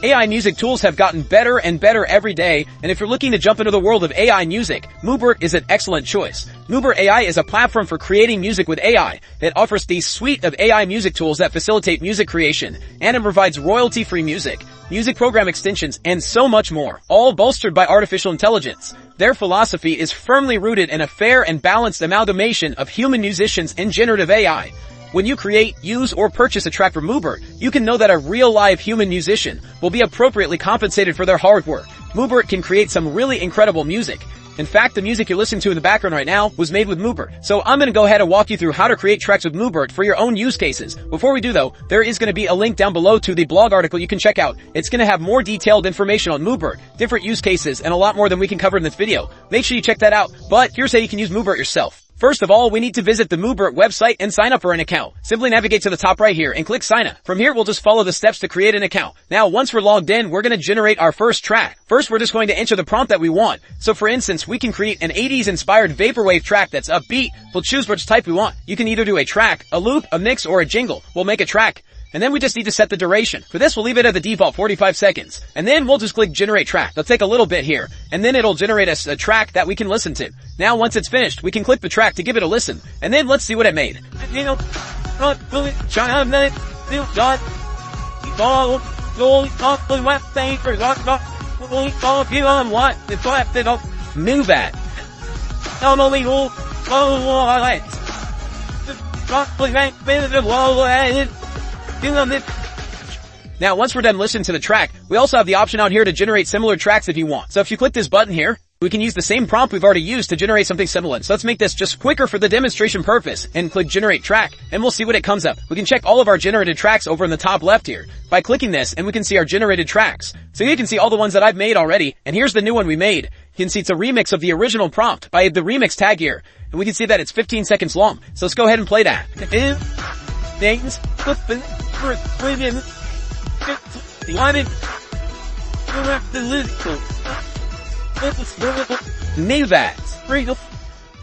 AI music tools have gotten better and better every day, and if you're looking to jump into the world of AI music, Mubert is an excellent choice. Mubert AI is a platform for creating music with AI. It offers the suite of AI music tools that facilitate music creation, and it provides royalty-free music program extensions, and so much more, all bolstered by artificial intelligence. Their philosophy is firmly rooted in a fair and balanced amalgamation of human musicians and generative AI. When you create, use, or purchase a track from Mubert, you can know that a real live human musician will be appropriately compensated for their hard work. Mubert can create some really incredible music. In fact, the music you're listening to in the background right now was made with Mubert. So I'm going to go ahead and walk you through how to create tracks with Mubert for your own use cases. Before we do though, there is going to be a link down below to the blog article you can check out. It's going to have more detailed information on Mubert, different use cases, and a lot more than we can cover in this video. Make sure you check that out. But here's how you can use Mubert yourself. First of all, we need to visit the Mubert website and sign up for an account. Simply navigate to the top right here and click sign up. From here, we'll just follow the steps to create an account. Now, once we're logged in, we're going to generate our first track. First, we're just going to enter the prompt that we want. So for instance, we can create an 80s inspired vaporwave track that's upbeat. We'll choose which type we want. You can either do a track, a loop, a mix, or a jingle. We'll make a track. And then we just need to set the duration. For this, we'll leave it at the default 45 seconds. And then we'll just click generate track. It'll take a little bit here. And then it'll generate us a track that we can listen to. Now, once it's finished, we can click the track to give it a listen. And then let's see what it made. Move that. Now, once we're done listening to the track, we also have the option out here to generate similar tracks if you want. So if you click this button here, we can use the same prompt we've already used to generate something similar. So let's make this just quicker for the demonstration purpose and click generate track, and we'll see what it comes up. We can check all of our generated tracks over in the top left here by clicking this, and we can see our generated tracks. So you can see all the ones that I've made already, and here's the new one we made. You can see it's a remix of the original prompt by the remix tag here, and we can see that it's 15 seconds long. So let's go ahead and play that. Move that.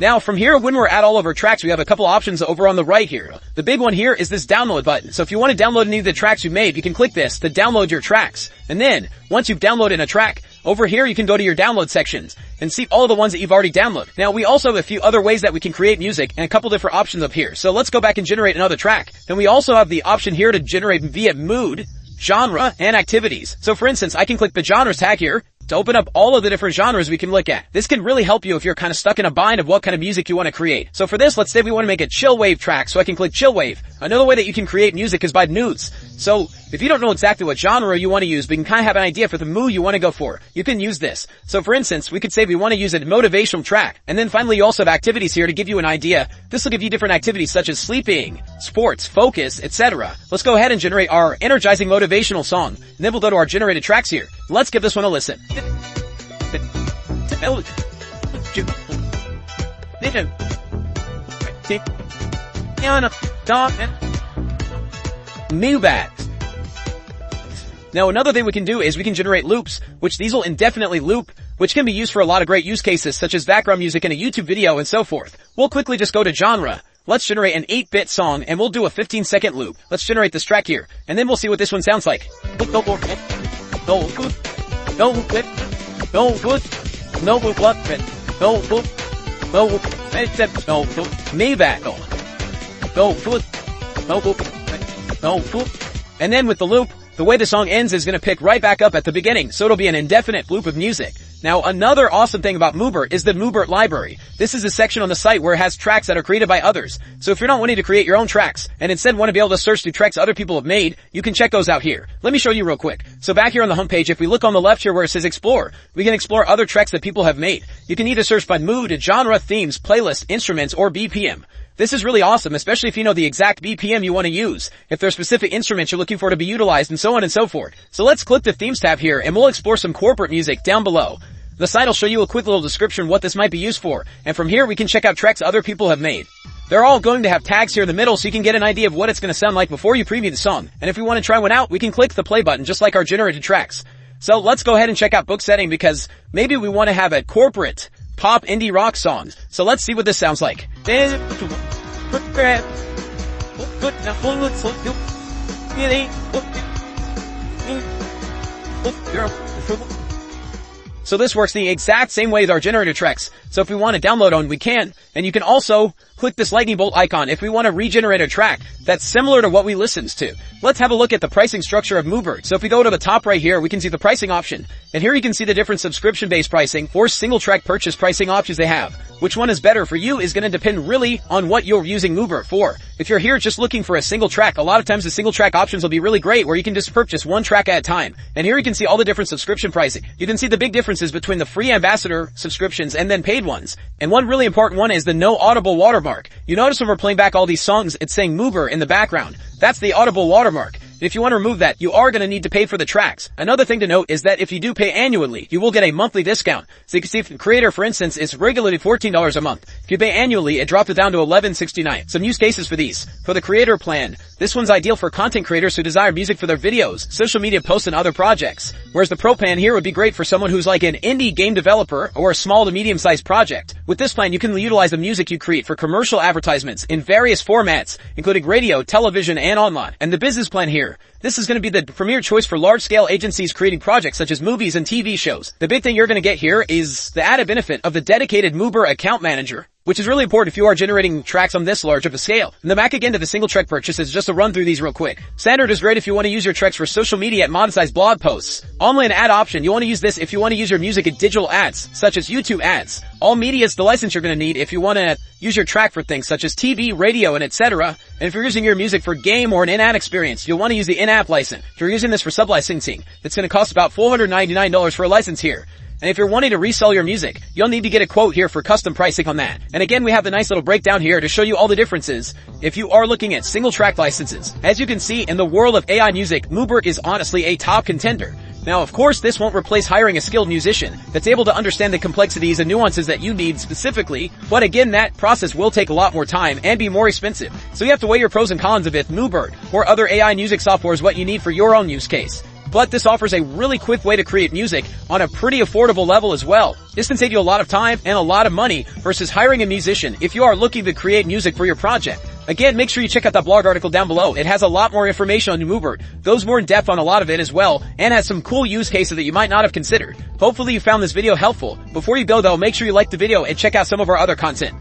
Now from here, when we're at all of our tracks, we have a couple options over on the right here. The big one here is this download button. So if you want to download any of the tracks you've made, you can click this to download your tracks. And then, once you've downloaded a track, over here you can go to your download sections and see all the ones that you've already downloaded. Now we also have a few other ways that we can create music and a couple different options up here. So let's go back and generate another track. Then we also have the option here to generate via mood, genre, and activities. So for instance, I can click the genres tag here to open up all of the different genres we can look at. This can really help you if you're kind of stuck in a bind of what kind of music you want to create. So for this, let's say we want to make a chill wave track, so I can click chill wave. Another way that you can create music is by moods. So if you don't know exactly what genre you want to use, but you can kind of have an idea for the mood you want to go for, you can use this. So for instance, we could say we want to use a motivational track. And then finally, you also have activities here to give you an idea. This will give you different activities such as sleeping, sports, focus, etc. Let's go ahead and generate our energizing motivational song. And then we'll go to our generated tracks here. Let's give this one a listen. Move that. Now another thing we can do is we can generate loops, which these will indefinitely loop, which can be used for a lot of great use cases such as background music in a YouTube video and so forth. We'll quickly just go to genre. Let's generate an 8-bit song and we'll do a 15-second loop. Let's generate this track here, and then we'll see what this one sounds like. And then with the loop, the way the song ends is going to pick right back up at the beginning, so it'll be an indefinite loop of music. Now, another awesome thing about Mubert is the Mubert library. This is a section on the site where it has tracks that are created by others. So if you're not wanting to create your own tracks, and instead want to be able to search through tracks other people have made, you can check those out here. Let me show you real quick. So back here on the homepage, if we look on the left here where it says explore, we can explore other tracks that people have made. You can either search by mood, genre, themes, playlists, instruments, or BPM. This is really awesome, especially if you know the exact BPM you want to use, if there's specific instruments you're looking for to be utilized, and so on and so forth. So let's click the themes tab here, and we'll explore some corporate music down below. The site will show you a quick little description what this might be used for, and from here we can check out tracks other people have made. They're all going to have tags here in the middle so you can get an idea of what it's going to sound like before you preview the song. And if we want to try one out, we can click the play button just like our generated tracks. So let's go ahead and check out book setting because maybe we want to have a corporate pop indie rock song. So let's see what this sounds like. So this works the exact same way as our generator tracks. So if we want to download one, we can. And you can also click this lightning bolt icon if we want to regenerate a track that's similar to what we listened to. Let's have a look at the pricing structure of Mubert. So if we go to the top right here, we can see the pricing option. And here you can see the different subscription-based pricing or single track purchase pricing options they have. Which one is better for you is going to depend really on what you're using Mubert for. If you're here just looking for a single track, a lot of times the single track options will be really great where you can just purchase one track at a time. And here you can see all the different subscription pricing. You can see the big differences between the free ambassador subscriptions and then paid ones. And one really important one is the no audible watermark. You notice when we're playing back all these songs, it's saying Mubert in the background. That's the audible watermark. If you want to remove that, you are going to need to pay for the tracks. Another thing to note is that if you do pay annually, you will get a monthly discount. So you can see if the creator, for instance, is regularly $14 a month. If you pay annually, it drops it down to $11.69. Some use cases for these. For the creator plan, this one's ideal for content creators who desire music for their videos, social media posts, and other projects. Whereas the pro plan here would be great for someone who's like an indie game developer or a small to medium-sized project. With this plan, you can utilize the music you create for commercial advertisements in various formats, including radio, television, and online. And the business plan here, this is going to be the premier choice for large-scale agencies creating projects such as movies and TV shows. The big thing you're going to get here is the added benefit of the dedicated Mubert account manager, which is really important if you are generating tracks on this large of a scale. And the back again to the single track purchase is just to run through these real quick. Standard is great if you want to use your tracks for social media and monetize blog posts. Online ad option, you want to use this if you want to use your music in digital ads, such as YouTube ads. All media is the license you're going to need if you want to use your track for things such as TV, radio, and etc. And if you're using your music for game or an in-app experience, you'll want to use the in-app license. If you're using this for sub-licensing, it's going to cost about $499 for a license here. And if you're wanting to resell your music, you'll need to get a quote here for custom pricing on that. And again, we have the nice little breakdown here to show you all the differences if you are looking at single track licenses. As you can see, in the world of AI music, Mubert is honestly a top contender. Now, of course, this won't replace hiring a skilled musician that's able to understand the complexities and nuances that you need specifically, but again, that process will take a lot more time and be more expensive. So you have to weigh your pros and cons of if Mubert or other AI music software is what you need for your own use case. But this offers a really quick way to create music on a pretty affordable level as well. This can save you a lot of time and a lot of money versus hiring a musician if you are looking to create music for your project. Again, make sure you check out that blog article down below. It has a lot more information on Mubert, goes more in depth on a lot of it as well, and has some cool use cases that you might not have considered. Hopefully you found this video helpful. Before you go though, make sure you like the video and check out some of our other content.